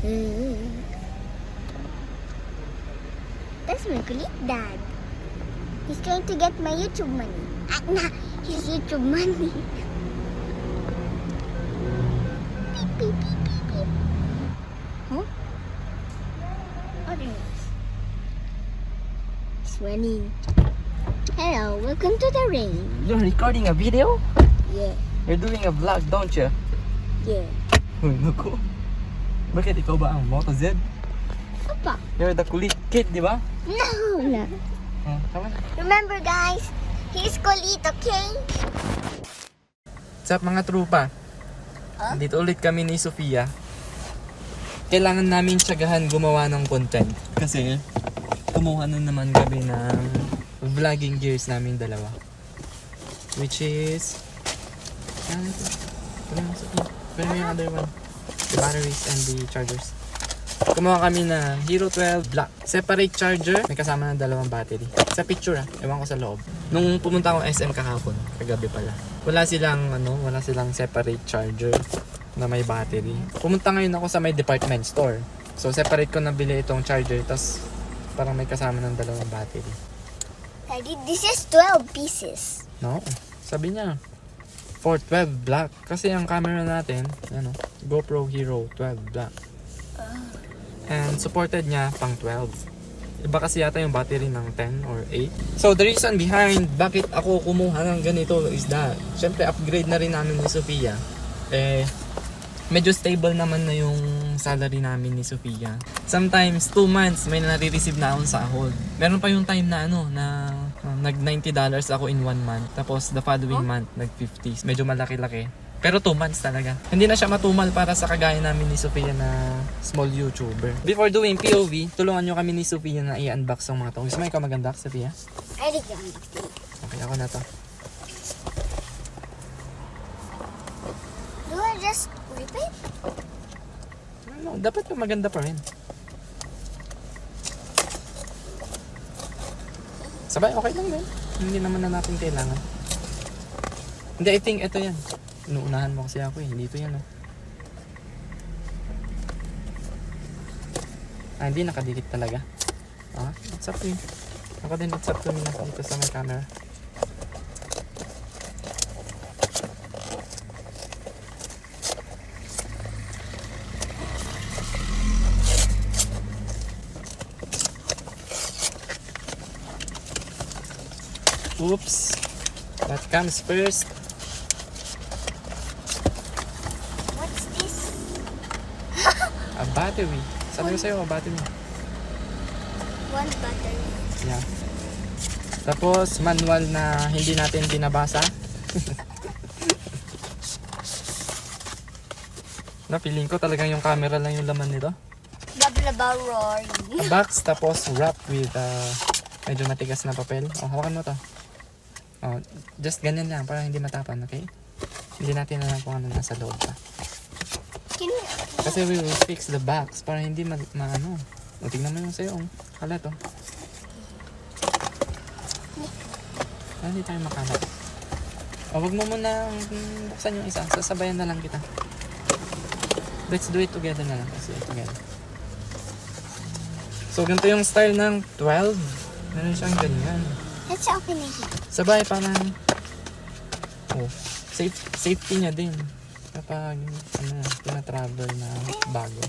That's my kulit dad. He's trying to get my YouTube money. His YouTube money. Beep, beep, beep, beep, beep. Huh? What is this? It's raining. Hello, welcome to the rain. You're recording a video? Yeah, You're doing a vlog, don't you? yeah. Uy, naku. Bakit ikaw ba ang Moto Z? Papa. You're the kulit kid, di ba? No. Come on. Remember guys, he's Kulit, okay? What's up mga trupa? Huh? Dito ulit kami ni Sofia. Kailangan namin tiyagahan gumawa ng content. Kasi kumuha na naman kami ng vlogging gears namin dalawa. Which is... Ano ito? Pwede mo yung other one. The batteries and the chargers. Kumuha kami na Hero 12 Black. Separate charger. May kasama ng dalawang battery. Sa picture ewan ko sa loob. Nung pumunta ako SM kahapon, kagabi pala. Wala silang separate charger na may battery. Pumunta ngayon ako sa may department store. So separate ko nabili itong charger. Tas parang may kasama ng dalawang battery. Daddy, this is 12 pieces. No? Sabi niya. For 12 Black. Kasi ang camera natin, GoPro Hero 12 Black. And supported niya pang 12. Iba kasi yata yung battery ng 10 or 8. So the reason behind bakit ako kumuha ng ganito is that syempre upgrade na rin namin ni Sofia. Medyo stable naman na yung salary namin ni Sofia. Sometimes 2 months may nare-receive na akong sahod. Meron pa yung time na na nag $90 ako in 1 month. Tapos the following month nag 50. Medyo malaki-laki. Pero 2 months talaga. Hindi na siya matumal para sa kagaya namin ni Sofia na small YouTuber. Before doing POV, tulungan nyo kami ni Sofia na i-unbox ang mga to. Gusto mo ikaw mag-unbox, Sofia? I think you're unboxing. Okay, ako na to. Do I just rip it? No, dapat yung maganda pa rin. Sabay, okay lang din. Hindi naman na natin kailangan. Hindi, I think ito yan. Inuunahan mo kasi ako hindi ito yan hindi nakadikit talaga. It's up to you. Ako din, it's up to me na dito sa my camera. Oops. What comes first? What's this? A battery. Sabi ko sa'yo, a battery. One battery. Yeah. Tapos, manual na hindi natin binabasa. Feeling ko talagang yung camera lang yung laman nito. Blah blah blah roar. A box, tapos wrap with medyo matigas na papel. Hawakan mo to. Just ganyan lang para hindi matapan, okay? Hindi natin alam kung ano nasa loob pa. Kasi we will fix the box para hindi maano. Tingnan mo yung sa'yo. Kalat oh. Hindi tayo makalat. Wag mo muna buksan yung isa. Sasabayan na lang kita. Let's do it together na lang. Kasi together. So ganito yung style ng 12. Meron siyang ganyan. Let's open it. Sabay parang safety niya din kapag tina-travel na bago.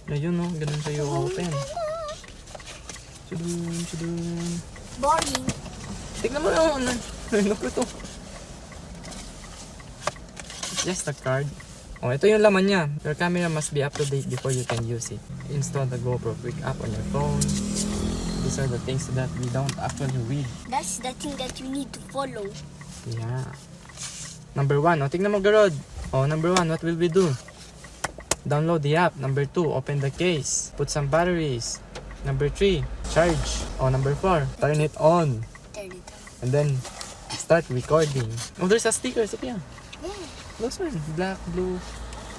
Ayun ganun siya yung open. Chudun. Boring. Tignan mo yung naku ito. It's just a card. Ito yung laman niya. Your camera must be up to date before you can use it. Install the GoPro Quick app on your phone. These are the things that we don't actually read. That's the thing that you need to follow. Yeah. Number 1. Tignan mo, Garod. Number 1, what will we do? Download the app. Number 2, open the case. Put some batteries. Number 3, charge. Number 4, turn it on. Turn it on. And then, start recording. There's a sticker. Sophia. Yeah. Those one, black, blue.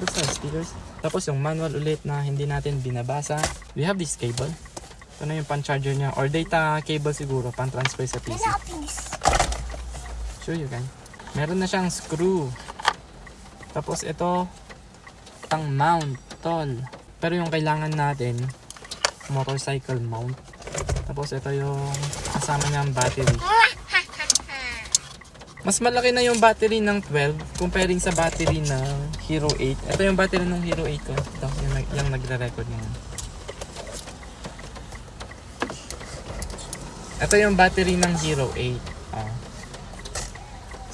Those are stickers. Tapos yung manual ulit na hindi natin binabasa. We have this cable. Ito na yung pan-charger niya. Or data cable siguro, pan-transfer sa PC. Let's open this. Sure you can. Meron na siyang screw. Tapos ito, pang mount, tol. Pero yung kailangan natin, motorcycle mount. Tapos ito yung kasama niyang battery. Mas malaki na yung battery ng 12 comparing sa battery ng Hero 8. Ito yung battery ng Hero 8 ko. Ito, yung nagre-record ngayon. Ito yung battery ng Hero 8.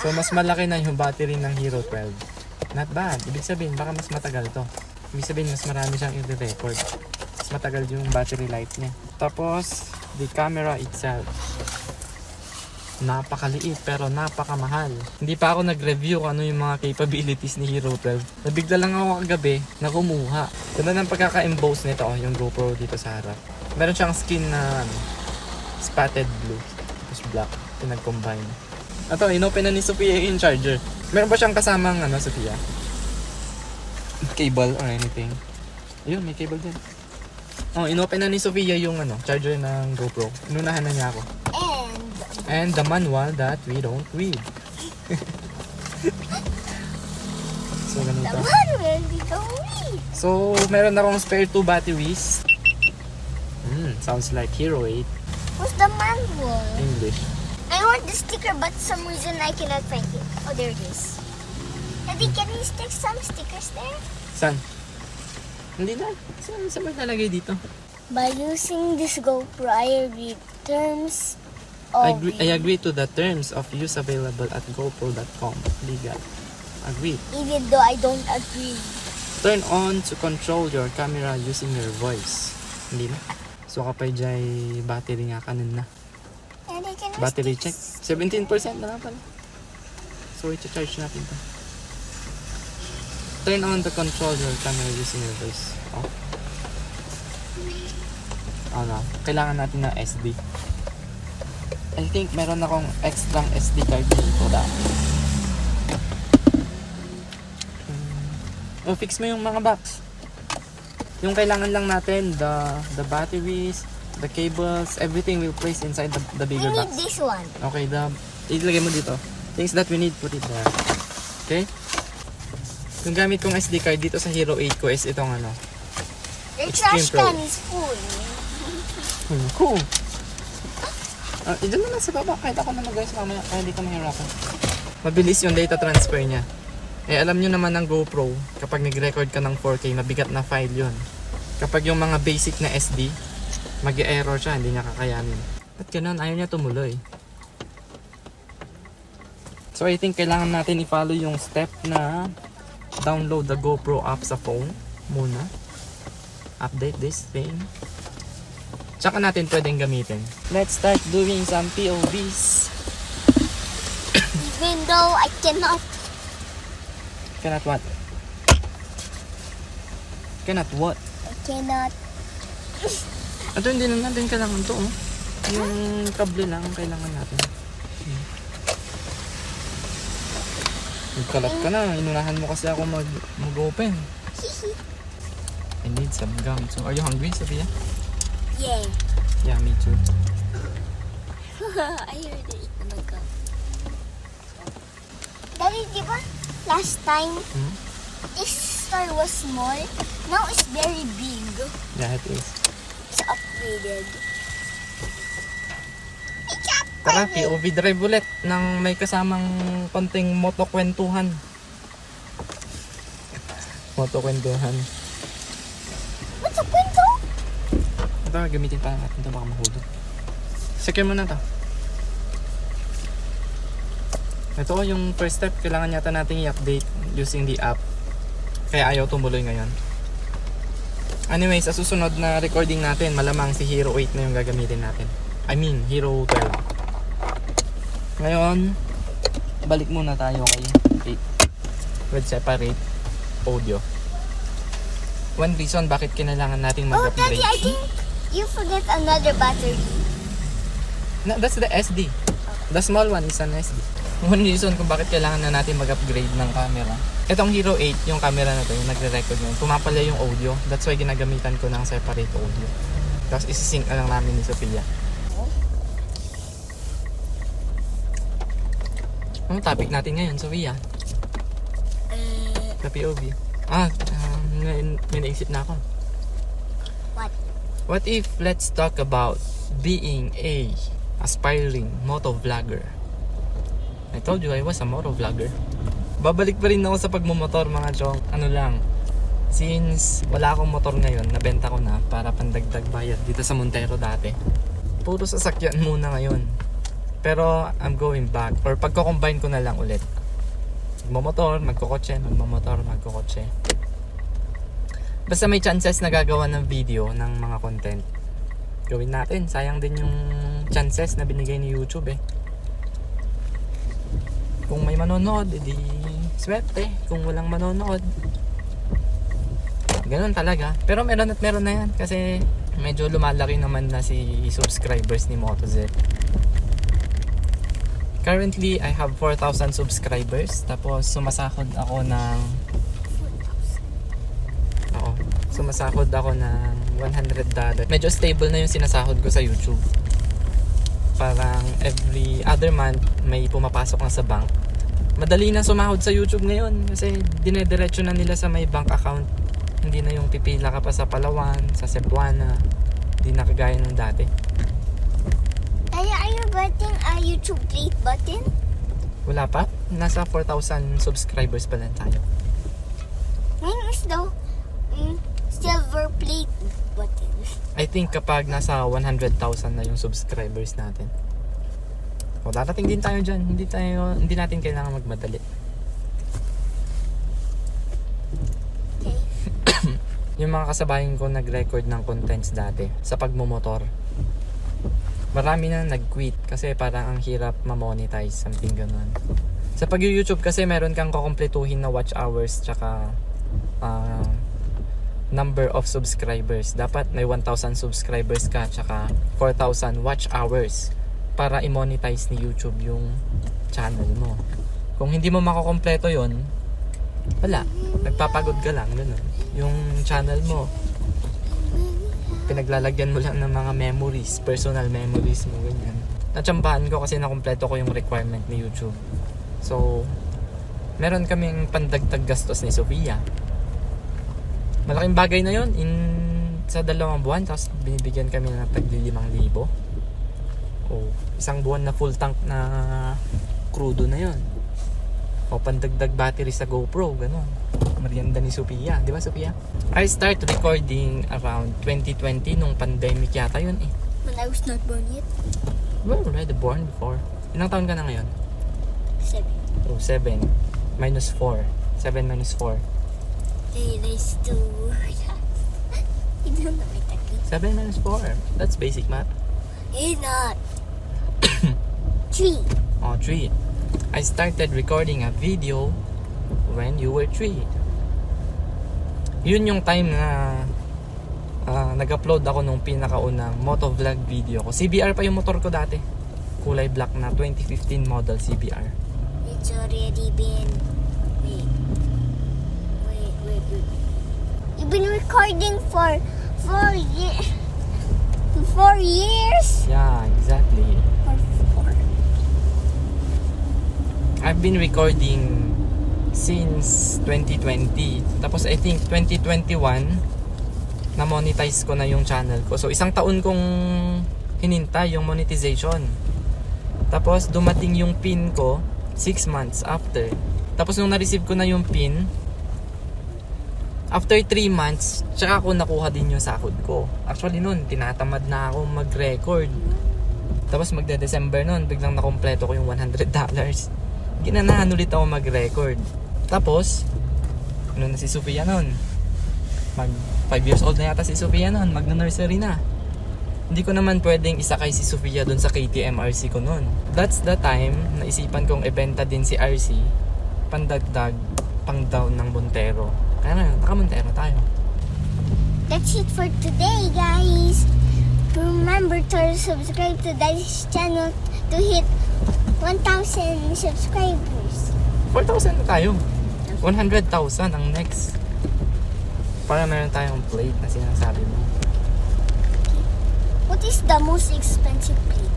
So, mas malaki na yung battery ng Hero 12. Not bad. Ibig sabihin, baka mas matagal to. Ibig sabihin, mas marami siyang i-record. Mas matagal yung battery life niya. Tapos, the camera itself. Napakaliit pero napakamahal. Hindi pa ako nag-review kung ano yung mga capabilities ni Hero 12. Nabigla lang ako kagabi na kumuha. Ganda ng pagkaka-emboss nito, yung GoPro dito sa harap. Meron siyang skin na spotted blue. Tapos black. Pinag-combine. Ito, inopen na ni Sophia yung charger. Meron ba siyang kasamang Sophia? Cable or anything? Ayun, may cable din. Oh, inopen na ni Sophia yung charger ng GoPro. Inunahan na niya ako. And the manual that we don't read. So, ganito. The manual we don't read. So, meron akong spare 2 batteries. Sounds like Hero 8. What's the manual? English. I want the sticker, but some reason I cannot find it. Oh, there it is. Daddy, can you stick some stickers there? Saan? Hindi na. Saan ba nalagay dito? By using this GoPro, I agree terms of I agree to the terms of use available at gopro.com. Legal. Agree. even though I don't agree. Turn on to control your camera using your voice. Hindi na. So kapay jay battery nga kanin na. And I can Battery check. 17% na lang pala. So i-charge natin to. Turn on to control your camera using your voice. Oh. Kailangan natin ng SD. I think meron akong extra SD card dito dati. Fix mo yung mga box. Yung kailangan lang natin, the batteries, the cables, everything will place inside the I bigger need box. this one. Okay, ilagay mo dito. Things that we need, put it there. Okay? Yung gamit kong SD card dito sa Hero 8 ko is itong The Extreme trash Pro. can is full. Cool. Diyan na lang sa baba. Kahit ako na guys, mamaya. Kaya hindi ka mahirapan. Mabilis yung data transfer niya. Alam nyo naman ng GoPro, kapag nag-record ka ng 4K, mabigat na file yun. Kapag yung mga basic na SD, mag-error siya, hindi niya kakayanin. Ba't ganun? Ayaw niya tumuloy. So I think kailangan natin i-follow yung step na download the GoPro app sa phone muna. Update this thing. Tsaka natin pwedeng gamitin. Let's start doing some POVs. Even though I cannot. Cannot what? Cannot what? I cannot. Ito hindi na natin kailangan to. Yung kable lang ang kailangan natin. Nagkalat ka na. Inunahan mo kasi ako mag-open. I need some gum. So, are you hungry, Sophia? Yeah. Yeah, me too. I heard it. Oh my god. Daddy, di ba? Last time, this store was small. Now it's very big. Yeah, it is. It's upgraded. It's Tara, upgraded. POV drive ulit ng may kasamang konting motokwentuhan. Motokwentuhan. What's a kwento? Ito, gamitin pa natin ito, baka mahulog. Secure mo na to. Ito yung first step, kailangan yata natin i-update using the app. Kaya ayaw tumuloy ngayon. Anyway, sa susunod na recording natin, malamang si Hero 8 na yung gagamitin natin. I mean, Hero 12. Ngayon, balik muna tayo kay 8 with separate audio. One reason bakit kailangan nating Oh, mag-upgrade. Daddy, I think you forget another battery. No, that's the SD. The small one is an SD. One reason kung bakit kailangan na natin mag-upgrade ng camera. Itong Hero 8, yung camera na to, yung nagre-record yun, pumapala yung audio. That's why ginagamitan ko ng separate audio. Tapos isi-sync na lang namin ni Sophia. Ano topic natin ngayon, Sofia? Sa POV. May naisip na ako. What? What if let's talk about being a aspiring motovlogger? I told you I was a motovlogger. Babalik pa rin ako sa pagmumotor mga chong. Ano lang, since wala akong motor ngayon, nabenta ko na para pandagdag bayad dito sa Montero dati. Puro sasakyan muna ngayon. Pero I'm going back, or pagko-combine ko na lang ulit. Magmomotor, magkokotse, magmomotor, magkokotse. Basta may chances na gagawa ng video ng mga content, gawin natin. Sayang din yung chances na binigay ni YouTube eh. Kung may manonood, edi swerte. Kung walang manonood, ganun talaga. Pero meron at meron na yan. Kasi medyo lumalaki naman na si subscribers ni MotoZ. Currently, I have 4,000 subscribers. Tapos sumasahod ako ng sumasahod ako ng $100. Medyo stable na yung sinasahod ko sa YouTube. Parang every other month may pumapasok na sa bank. Madali na sumahod sa YouTube ngayon kasi dinediretso na nila sa may bank account. Hindi na yung pipila ka pa sa Palawan, sa Cebuana. Hindi na kagaya nung dati. Are you getting a YouTube plate button? Wala pa. Nasa 4,000 subscribers pa lang tayo. Mine is the silver plate button. I think kapag nasa 100,000 na yung subscribers natin, o darating din tayo dyan. Hindi natin kailangan magmadali. Okay. Yung mga kasabayan ko nag-record ng contents dati sa pagmumotor, marami na nag-quit kasi parang ang hirap ma-monetize, something ganun. Sa pag-YouTube kasi meron kang kukumpletuhin na watch hours tsaka number of subscribers. Dapat may 1,000 subscribers ka tsaka 4,000 watch hours para i-monetize ni YouTube yung channel mo. Kung hindi mo makukompleto yon, wala. Nagpapagod ka lang, ganun. Yung channel mo, pinaglalagyan mo lang ng mga memories, personal memories mo, ganyan. Natsambahan ko kasi nakumpleto ko yung requirement ni YouTube. So, meron kaming pandagdag gastos ni Sofia. Malaking bagay na yon sa 2 buwan, tapos binibigyan kami ng tagli 5,000. O, isang buwan na full tank na crudo na yon. O, pandagdag battery sa GoPro, gano'n. Merienda ni Sofia, di ba Sofia? I start recording around 2020 nung pandemic yata yun eh. When I was not born yet. You were already born before. Ilang taon ka na ngayon? 7. Oh, 7 minus 4. 7 minus 4. They raised to... You don't know my technique. 7 minus 4. That's basic math. It's not. 3. Oh, 3. I started recording a video when you were 3. Yun yung time na nag-upload ako nung pinakaunang motovlog video ko. CBR pa yung motor ko dati. Kulay black na 2015 model CBR. It's already been... Wait. You've been recording for 4 years. 4 years? Yeah, exactly. Or 4. I've been recording since 2020. Tapos I think 2021 na-monetize ko na yung channel ko. So isang taon kong hinintay yung monetization. Tapos dumating yung PIN ko 6 months after. Tapos nung na-receive ko na yung PIN, after 3 months, tsaka ako nakuha din yung sahod ko. Actually nun, tinatamad na ako mag-record. Tapos magde-December nun, biglang nakompleto ko yung $100. Ginanahan ulit ako mag-record. Tapos, ano na si Sofia nun? Mag 5 years old na yata si Sofia nun, mag-nursery na. Hindi ko naman pwedeng isakay si Sofia dun sa KTM RC ko nun. That's the time, naisipan kong ibenta din si RC, pandagdag, pang down ng Montero. Kaya na, naka-Montero tayo. That's it for today, guys. Remember to subscribe to this channel to hit 1,000 subscribers. 4,000 na tayo. 100,000 ang next. Para meron tayong plate na sinasabi mo. What is the most expensive plate?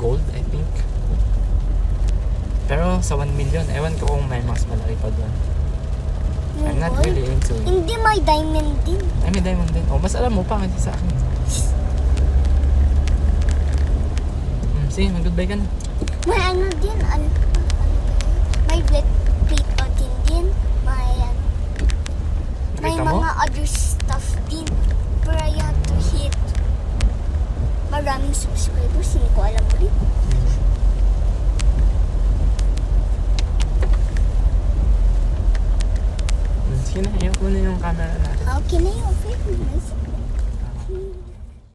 Gold, I think. Pero sa 1 million, ewan ko kung may mas malaki pa doon. I'm not Gold? really into it. Hindi, may diamond din. Ay, may diamond din. Oh, mas alam mo pa kasi sa akin. Sige, mag-goodbye ka na. May ano din, may wet plate outing din. May Nakita mo? mga other stuff din. Pero you have to hit maraming subscribers. Hindi ko alam ulit. Sige na, ayoko na yung camera natin. How can I offer you my